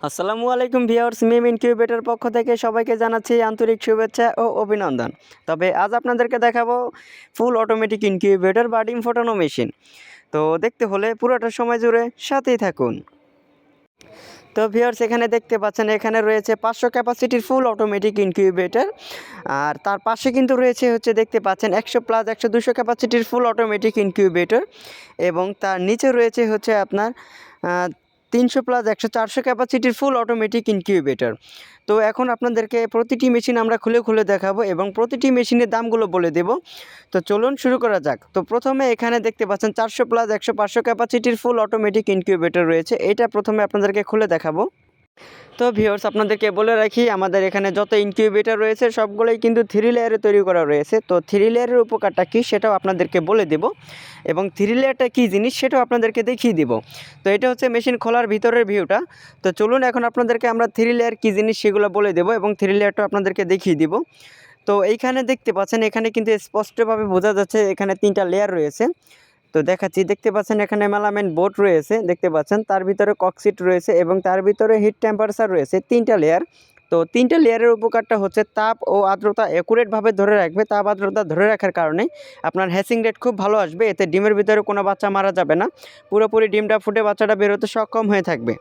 আসসালামু আলাইকুম ভিউয়ার্স, মিম ইনকিউবেটর পক্ষ থেকে সবাইকে জানাচ্ছি আন্তরিক শুভেচ্ছা ও অভিনন্দন। তবে আজ আপনাদেরকে দেখাবো ফুল অটোমেটিক ইনকিউবেটর বা ডিম ফোটানো মেশিন। তো দেখতে হলে পুরোটা সময় জুড়ে সাথেই থাকুন। তো ভিউয়ার্স, এখানে দেখতে পাচ্ছেন এখানে রয়েছে 500 ক্যাপাসিটির ফুল অটোমেটিক ইনকিউবেটর। আর তার পাশে কিন্তু রয়েছে দেখতে পাচ্ছেন 100 প্লাস 100 200 ক্যাপাসিটির ফুল অটোমেটিক ইনকিউবেটর, এবং তার নিচে রয়েছে আপনার 300 প্লাস 100 400 ক্যাপাসিটির ফুল অটোমেটিক ইনকিউবেটর। তো এখন আপনাদেরকে প্রতিটি মেশিন আমরা খুলে খুলে দেখাবো এবং প্রতিটি মেশিনের দামগুলো বলে দেব। তো চলুন শুরু করা যাক। তো প্রথমে এখানে দেখতে পাচ্ছেন 400 প্লাস 100 500 ক্যাপাসিটির ফুল অটোমেটিক ইনকিউবেটর রয়েছে। এটা প্রথমে আপনাদেরকে খুলে দেখাবো। তো ভিউয়ার্স, আপনাদেরকে বলে রাখি, আমাদের এখানে যত ইনকিউবেটর রয়েছে সবগুলোই কিন্তু 3 লেয়ারে তৈরি করা রয়েছে। তো 3 লেয়ারের উপকারটা কী সেটাও আপনাদেরকে বলে দেব, এবং 3 লেয়ারটা কী জিনিস সেটাও আপনাদেরকে দেখিয়ে দিব। তো এটা হচ্ছে মেশিন খোলার ভিতরের ভিউটা। তো চলুন এখন আপনাদেরকে আমরা 3 লেয়ার কী জিনিস সেগুলো বলে দেব এবং 3 লেয়ারটা আপনাদেরকে দেখিয়ে দিব। তো এইখানে দেখতে পাচ্ছেন এখানে কিন্তু স্পষ্টভাবে বোঝা যাচ্ছে এখানে 3টা লেয়ার রয়েছে। তো দেখাচ্ছি, দেখতে পাচ্ছেন এখানে মেলামাইন বোর্ড রয়েছে, দেখতে পাচ্ছেন তার ভিতরে ককসিট রয়েছে এবং তার ভিতরে হিট টেম্পারেচার রয়েছে 3টা লেয়ার। তো 3টা লেয়ারের উপকারটা হচ্ছে তাপ ও আর্দ্রতা অ্যাকুরেটভাবে ধরে রাখবে। তাপ আর্দ্রতা ধরে রাখার কারণে আপনার হ্যাচিং রেট খুব ভালো আসবে। এতে ডিমের ভিতরে কোনো বাচ্চা মারা যাবে না, পুরোপুরি ডিমটা ফুটে বাচ্চাটা বেরোতে সক্ষম হয়ে থাকবে।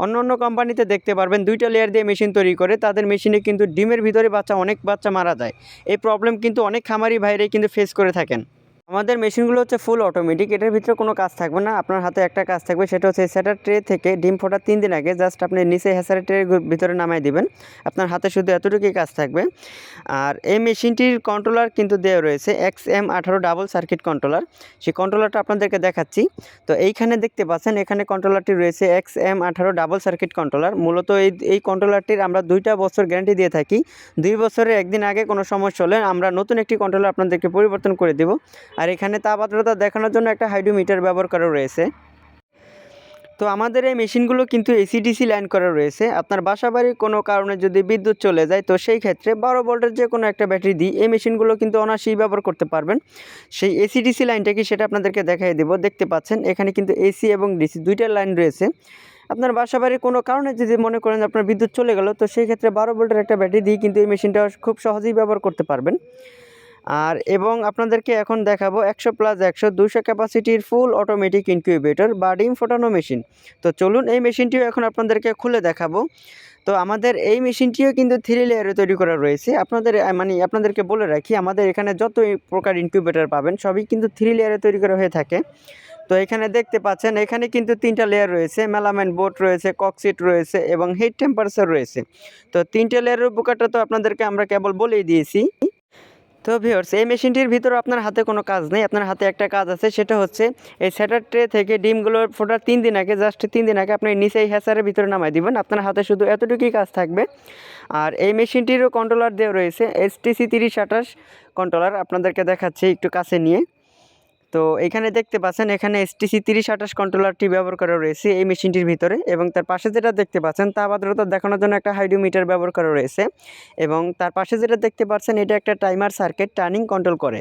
অন্য অন্য কোম্পানিতে দেখতে পারবেন 2টা লেয়ার দিয়ে মেশিন তৈরি করে, তাদের মেশিনে কিন্তু ডিমের ভিতরে অনেক বাচ্চা মারা যায়। এই প্রবলেম কিন্তু অনেক খামারি ভাইরাই কিন্তু ফেস করে থাকেন। আমাদের মেশিনগুলো হচ্ছে ফুল অটোমেটিক, এটার ভিতরে কোনো কাজ থাকবে না। আপনার হাতে একটা কাজ থাকবে, সেটা হচ্ছে সেটার ট্রে থেকে ডিম ফোটার 3 দিন আগে জাস্ট আপনি নিচে হ্যাচারের ট্রের ভিতরে নামাই দিবেন। আপনার হাতে শুধু এতটুকুই কাজ থাকবে। আর এই মেশিনটির কন্ট্রোলার কিন্তু দেওয়া রয়েছে XM18 ডাবল সার্কিট কন্ট্রোলার। সেই কন্ট্রোলারটা আপনাদেরকে দেখাচ্ছি। তো এইখানে দেখতে পাচ্ছেন এখানে কন্ট্রোলারটি রয়েছে XM18 ডাবল সার্কিট কন্ট্রোলার। মূলত এই কন্ট্রোলারটির আমরা 2টা বছর গ্যারান্টি দিয়ে থাকি। 2 বছরের একদিন আগে কোনো সমস্যা হলে আমরা নতুন একটি কন্ট্রোলার আপনাদেরকে পরিবর্তন করে দেব। আর এখানে তাপ আর্দ্রতা দেখানোর জন্য একটা হাইড্রোমিটার ব্যবহার করা রয়েছে। তো আমাদের এই মেশিনগুলো কিন্তু এসি-ডিসি লাইন করা রয়েছে। আপনার বাসাবাড়ির কোনো কারণে যদি বিদ্যুৎ চলে যায়, তো সেই ক্ষেত্রে 12 ভোল্টের যে কোনো একটা ব্যাটারি দিয়ে এই মেশিনগুলো কিন্তু অনায়াসেই ব্যবহার করতে পারবেন। সেই এসি-ডিসি লাইনটা কি সেটা আপনাদেরকে দেখিয়ে দেব। দেখতে পাচ্ছেন এখানে কিন্তু এসি এবং ডিসি 2টা লাইন রয়েছে। আপনার বাসাবাড়ির কোনো কারণে যদি মনে করেন আপনার বিদ্যুৎ চলে গেল, তো সেই ক্ষেত্রে 12 ভোল্টের একটা ব্যাটারি দিয়ে কিন্তু এই মেশিনটা খুব সহজেই ব্যবহার করতে পারবেন। এবং আপনাদেরকে এখন দেখাবো 100 প্লাস 100 200 ক্যাপাসিটির ফুল অটোমেটিক ইনকিউবেটর বা ডিম ফোটানো মেশিন। তো চলুন এই মেশিনটিও এখন আপনাদেরকে খুলে দেখাবো। তো আমাদের এই মেশিনটিও কিন্তু 3 লেয়ারে তৈরি করা রয়েছে। আপনাদেরকে বলে রাখি, আমাদের এখানে যত প্রকার ইনকিউবেটর পাবেন সবই কিন্তু 3 লেয়ারে তৈরি করা হয়ে থাকে। তো এখানে দেখতে পাচ্ছেন এখানে কিন্তু 3টা লেয়ার রয়েছে, মেলামাইন বোর্ড রয়েছে, ককসিট রয়েছে এবং হিট টেম্পারেচার রয়েছে। তো 3টে লেয়ারের উপকারটা তো আপনাদেরকে আমরা কেবল বলেই দিয়েছি। তো ভিউয়ার্স, এই মেশিনটির ভিতরে আপনার হাতে কোনো কাজ নেই, আপনার হাতে একটা কাজ আছে, সেটা হচ্ছে এই সেটার ট্রে থেকে ডিমগুলো ফোটার 3 দিন আগে জাস্ট 3 দিন আগে আপনি নিচে এই হ্যাচারের ভিতরে নামাই দিবেন। আপনার হাতে শুধু এতটুকুই কাজ থাকবে। আর এই মেশিনটিরও কন্ট্রোলার দেওয়া রয়েছে STC 3028 কন্ট্রোলার। আপনাদেরকে দেখাচ্ছি একটু কাছে নিয়ে। তো এখানে দেখতে পাচ্ছেন এখানে STC 3028 কন্ট্রোলারটি ব্যবহার করা রয়েছে এই মেশিনটির ভিতরে, এবং তার পাশে যেটা দেখতে পাচ্ছেন তাপ আর্দ্রতা দেখানোর জন্য একটা হাইড্রোমিটার ব্যবহার করা রয়েছে, এবং তার পাশে যেটা দেখতে পাচ্ছেন এটা একটা টাইমার সার্কিট টার্নিং কন্ট্রোল করে।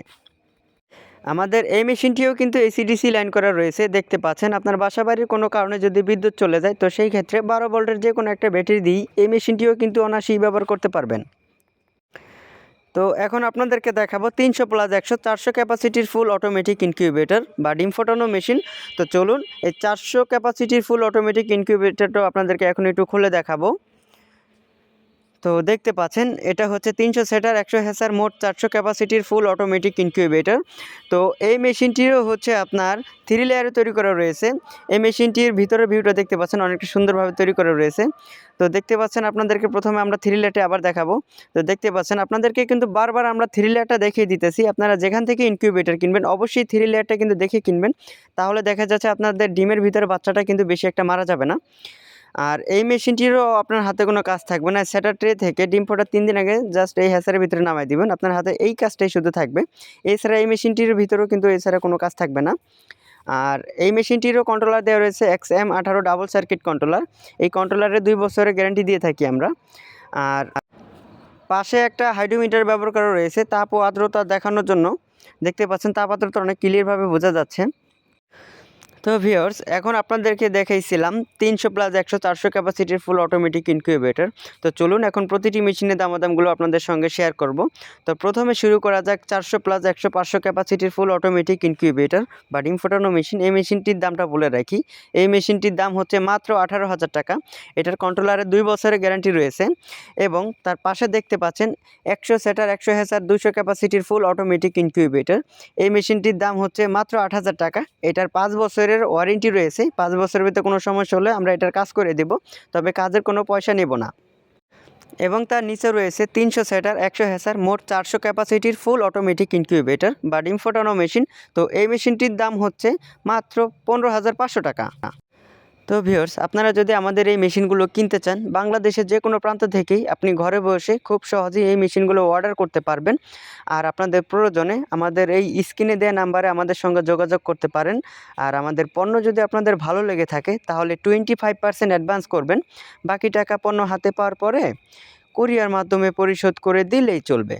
আমাদের এই মেশিনটিও কিন্তু এসি-ডিসি লাইন করা রয়েছে, দেখতে পাচ্ছেন। আপনার বাসাবাড়ির কোনো কারণে যদি বিদ্যুৎ চলে যায়, তো সেই ক্ষেত্রে 12 ভোল্টের যে কোনো একটা ব্যাটারি দিয়ে এই মেশিনটিও কিন্তু অনায়াসেই ব্যবহার করতে পারবেন। তো এখন আপনাদেরকে দেখাবো 300 প্লাস 100 400 ক্যাপাসিটির ফুল অটোমেটিক ইনকিউবেটর বা ডিম ফোটানো মেশিন। তো চলুন এই 400 ক্যাপাসিটির ফুল অটোমেটিক ইনকিউবেটরটাও আপনাদেরকে এখন একটু খুলে দেখাবো। তো দেখতে পাচ্ছেন এটা হচ্ছে 300 সেটার 100 হ্যাচার মোট 400 ক্যাপাসিটির ফুল অটোমেটিক ইনকিউবেটর। তো এই মেশিনটিও হচ্ছে আপনার 3 লেয়ারে তৈরি করা রয়েছে। এই মেশিনটির ভিতরের ভিউটা দেখতে পাচ্ছেন অনেকটা সুন্দরভাবে তৈরি করা রয়েছে। তো দেখতে পাচ্ছেন আপনাদেরকে প্রথমে আমরা 3 লেয়ারটা আবার দেখাবো। তো দেখতে পাচ্ছেন আপনাদেরকে কিন্তু বারবার আমরা 3 লেয়ারটা দেখিয়ে দিতেছি। আপনারা যেখান থেকে ইনকিউবেটর কিনবেন অবশ্যই 3 লেয়ারটা কিন্তু দেখে কিনবেন। তাহলে দেখা যাচ্ছে আপনাদের ডিমের ভিতরে বাচ্চাটা কিন্তু বেশি একটা মারা যাবে না। আর এই মেশিনটিরও আপনার হাতে কোনো কাজ থাকবে না। সেটার ট্রে থেকে ডিম ফোটার 3 দিন আগে জাস্ট এই হ্যাচারের ভিতরে নামাই দিবেন। আপনার হাতে এই কাজটাই শুধু থাকবে। এছাড়া এই মেশিনটির ভিতরেও কিন্তু এছাড়া কোনো কাজ থাকবে না। আর এই মেশিনটিরও কন্ট্রোলার দেওয়া রয়েছে XM18 ডাবল সার্কিট কন্ট্রোলার। এই কন্ট্রোলারে 2 বছরের গ্যারান্টি দিয়ে থাকি আমরা। আর পাশে একটা হাইড্রোমিটার ব্যবহার করা রয়েছে তাপ ও আর্দ্রতা দেখানোর জন্য। দেখতে পাচ্ছেন তাপ আর্দ্রতা অনেক ক্লিয়ারভাবে বোঝা যাচ্ছে। তো ভিউয়ার্স, এখন আপনাদেরকে দেখাইছিলাম 300 প্লাস 100 400 ক্যাপাসিটির ফুল অটোমেটিক ইনকিউবেটর। তো চলুন এখন প্রতিটি মেশিনের দামাদামগুলো আপনাদের সঙ্গে শেয়ার করব। তো প্রথমে শুরু করা যাক 400 প্লাস 100 500 ক্যাপাসিটির ফুল অটোমেটিক ইনকিউবেটর বা ডিম ফোটানো মেশিন। এই মেশিনটির দামটা বলে রাখি, এই মেশিনটির দাম হচ্ছে মাত্র 18,000 টাকা। এটার কন্ট্রোলারে 2 বছরের গ্যারান্টি রয়েছে এবং তার পাশে দেখতে পাচ্ছেন 100 সেটার 100 হ্যাচার 200 ক্যাপাসিটির ফুল অটোমেটিক ইনকিউবেটর। এই মেশিনটির দাম হচ্ছে মাত্র 8,000 টাকা। এটার 5 বছরের ওয়ারেন্টি রয়েছে। 5 বছরের ভিতরে কোনো সমস্যা হলে আমরা এটার কাজ করে দেব, তবে কাজের কোনো পয়সা নেব না। এবং তার নিচে রয়েছে 300 সেটার 100 হ্যাচার মোট 400 ক্যাপাসিটির ফুল অটোমেটিক ইনকিউবেটর বা ডিম ফোটানো মেশিন। তো এই মেশিনটির দাম হচ্ছে মাত্র 15,500 টাকা। তো ভিউয়ার্স, আপনারা যদি আমাদের এই মেশিনগুলো কিনতে চান, বাংলাদেশের যে কোনো প্রান্ত থেকেই আপনি ঘরে বসে খুব সহজেই এই মেশিনগুলো অর্ডার করতে পারবেন। আর আপনাদের প্রয়োজনে আমাদের এই স্ক্রিনে দেওয়া নাম্বারে আমাদের সঙ্গে যোগাযোগ করতে পারেন। আর আমাদের পণ্য যদি আপনাদের ভালো লেগে থাকে তাহলে 25% অ্যাডভান্স করবেন, বাকি টাকা পণ্য হাতে পাওয়ার পরে কুরিয়ার মাধ্যমে পরিশোধ করে দিলেই চলবে।